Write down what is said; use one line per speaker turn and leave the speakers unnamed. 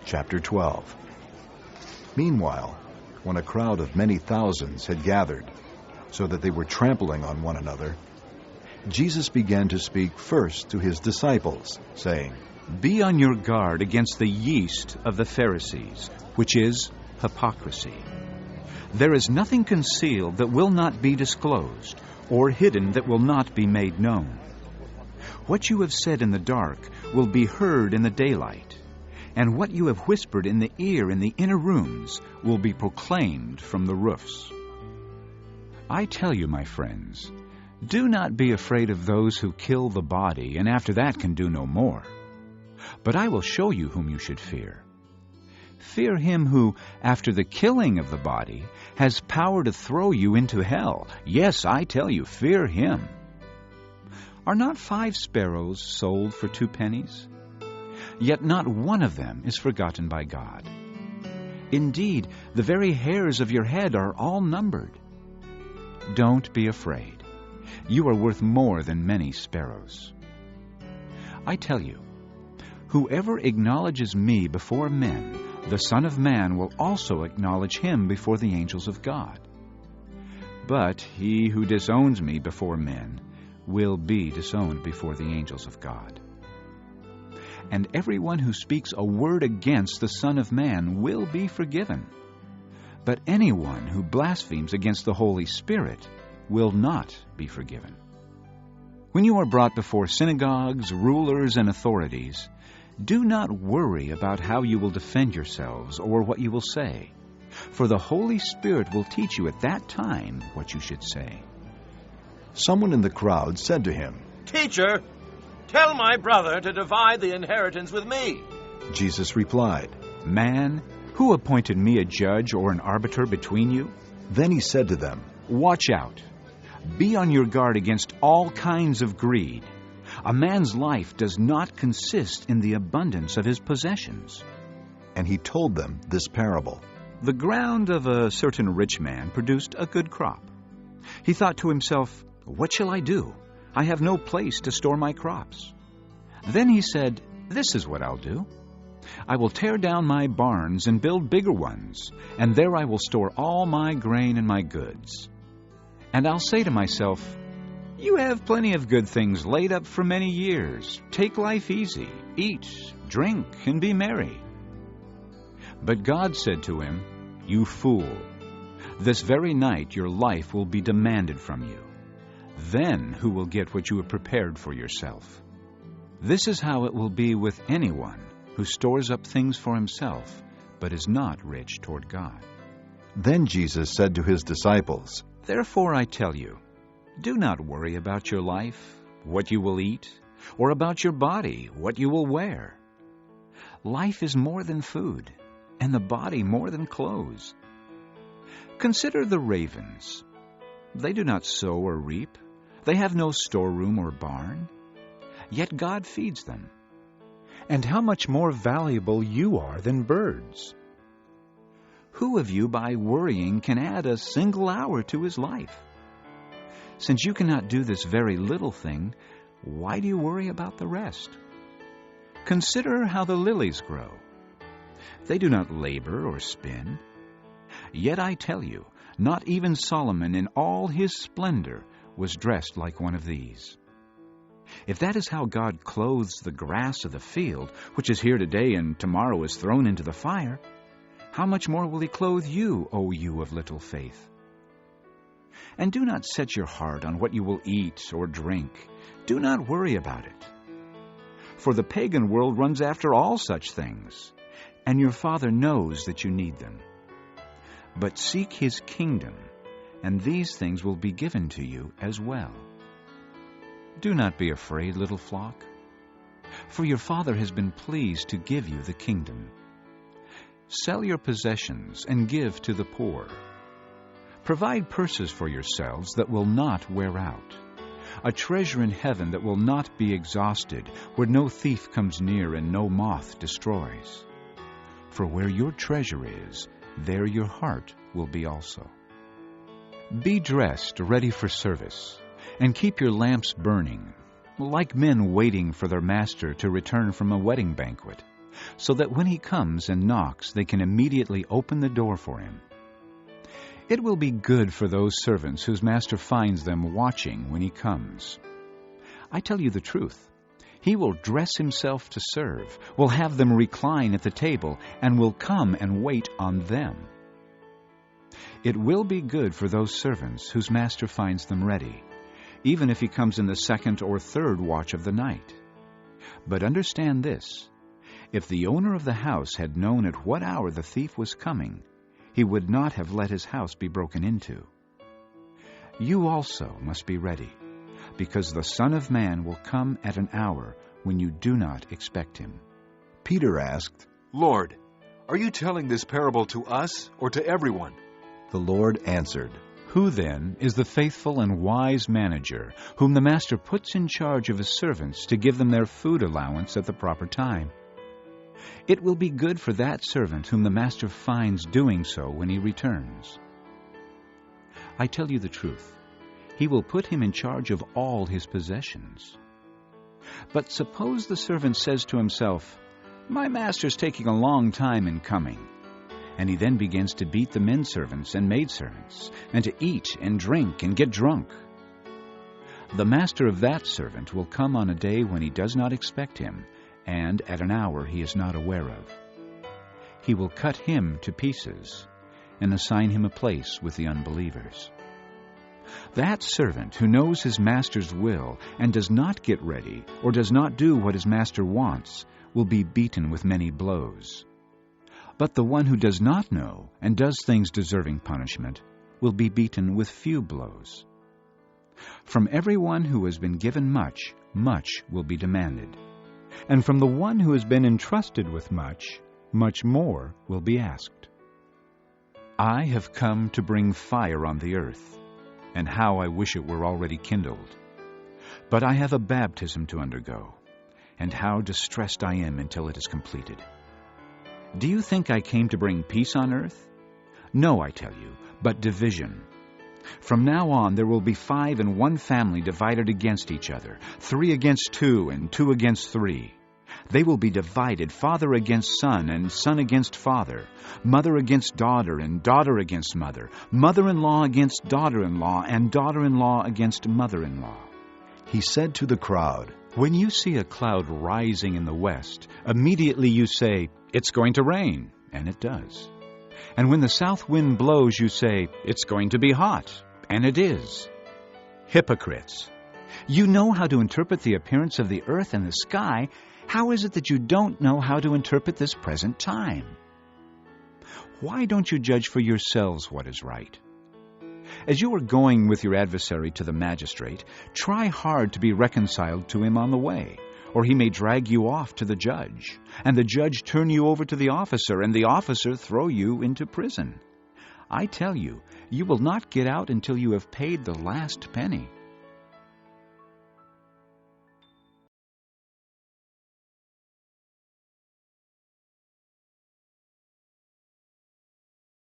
Chapter 12. Meanwhile, when a crowd of many thousands had gathered, so that they were trampling on one another, Jesus began to speak first to his disciples, saying,
"Be on your guard against the yeast of the Pharisees, which is hypocrisy. There is nothing concealed that will not be disclosed, or hidden that will not be made known. What you have said in the dark will be heard in the daylight, and what you have whispered in the ear in the inner rooms will be proclaimed from the roofs. I tell you, my friends, do not be afraid of those who kill the body, and after that can do no more. But I will show you whom you should fear. Fear him who, after the killing of the body, has power to throw you into hell. Yes, I tell you, fear him. Are not 5 sparrows sold for 2 pennies? Yet not one of them is forgotten by God. Indeed, the very hairs of your head are all numbered. Don't be afraid. You are worth more than many sparrows. I tell you, whoever acknowledges me before men, the Son of Man will also acknowledge him before the angels of God. But he who disowns me before men will be disowned before the angels of God. And everyone who speaks a word against the Son of Man will be forgiven. But anyone who blasphemes against the Holy Spirit will not be forgiven. When you are brought before synagogues, rulers, and authorities, do not worry about how you will defend yourselves or what you will say, for the Holy Spirit will teach you at that time what you should say."
Someone in the crowd said to him,
"Teacher, tell my brother to divide the inheritance with me."
Jesus replied,
"Man, who appointed me a judge or an arbiter between you?"
Then he said to them,
"Watch out. Be on your guard against all kinds of greed. A man's life does not consist in the abundance of his possessions."
And he told them this parable.
The ground of a certain rich man produced a good crop. He thought to himself, "What shall I do? I have no place to store my crops." Then he said, "This is what I'll do. I will tear down my barns and build bigger ones, and there I will store all my grain and my goods. And I'll say to myself, you have plenty of good things laid up for many years. Take life easy, eat, drink, and be merry." But God said to him, "You fool, this very night your life will be demanded from you. Then who will get what you have prepared for yourself? This is how it will be with anyone who stores up things for himself, but is not rich toward God."
Then Jesus said to his disciples,
"Therefore I tell you, do not worry about your life, what you will eat, or about your body, what you will wear. Life is more than food, and the body more than clothes. Consider the ravens. They do not sow or reap. They have no storeroom or barn. Yet God feeds them. And how much more valuable you are than birds. Who of you, by worrying, can add a single hour to his life? Since you cannot do this very little thing, why do you worry about the rest? Consider how the lilies grow. They do not labor or spin. Yet I tell you, not even Solomon in all his splendor was dressed like one of these. If that is how God clothes the grass of the field, which is here today and tomorrow is thrown into the fire, how much more will he clothe you, O you of little faith? And do not set your heart on what you will eat or drink. Do not worry about it. For the pagan world runs after all such things, and your Father knows that you need them. But seek his kingdom, and these things will be given to you as well. Do not be afraid, little flock, for your Father has been pleased to give you the kingdom. Sell your possessions and give to the poor. Provide purses for yourselves that will not wear out, a treasure in heaven that will not be exhausted, where no thief comes near and no moth destroys. For where your treasure is, there your heart will be also. Be dressed, ready for service, and keep your lamps burning, like men waiting for their master to return from a wedding banquet, so that when he comes and knocks, they can immediately open the door for him. It will be good for those servants whose master finds them watching when he comes. I tell you the truth. He will dress himself to serve, will have them recline at the table, and will come and wait on them. It will be good for those servants whose master finds them ready, even if he comes in the second or third watch of the night. But understand this, if the owner of the house had known at what hour the thief was coming, he would not have let his house be broken into. You also must be ready, because the Son of Man will come at an hour when you do not expect him.
Peter asked,
Lord, are you telling this parable to us or to everyone?
The Lord answered,
Who then is the faithful and wise manager, whom the master puts in charge of his servants to give them their food allowance at the proper time? It will be good for that servant whom the master finds doing so when he returns. I tell you the truth. He will put him in charge of all his possessions. But suppose the servant says to himself, My master's taking a long time in coming. And he then begins to beat the men servants and maidservants, and to eat and drink and get drunk. The master of that servant will come on a day when he does not expect him, and at an hour he is not aware of. He will cut him to pieces, and assign him a place with the unbelievers. That servant who knows his master's will and does not get ready or does not do what his master wants will be beaten with many blows. But the one who does not know and does things deserving punishment will be beaten with few blows. From everyone who has been given much, much will be demanded. And from the one who has been entrusted with much, much more will be asked. I have come to bring fire on the earth, and how I wish it were already kindled. But I have a baptism to undergo, and how distressed I am until it is completed. Do you think I came to bring peace on earth? No, I tell you, but division. From now on there will be 5 in one family divided against each other, 3 against 2, and 2 against 3. They will be divided, father against son, and son against father, mother against daughter, and daughter against mother, mother-in-law against daughter-in-law, and daughter-in-law against mother-in-law.
He said to the crowd,
When you see a cloud rising in the west, immediately you say, It's going to rain, and it does. And when the south wind blows, you say, It's going to be hot, and it is. Hypocrites! You know how to interpret the appearance of the earth and the sky. How is it that you don't know how to interpret this present time? Why don't you judge for yourselves what is right? As you are going with your adversary to the magistrate, try hard to be reconciled to him on the way, or he may drag you off to the judge, and the judge turn you over to the officer, and the officer throw you into prison. I tell you, you will not get out until you have paid the last penny.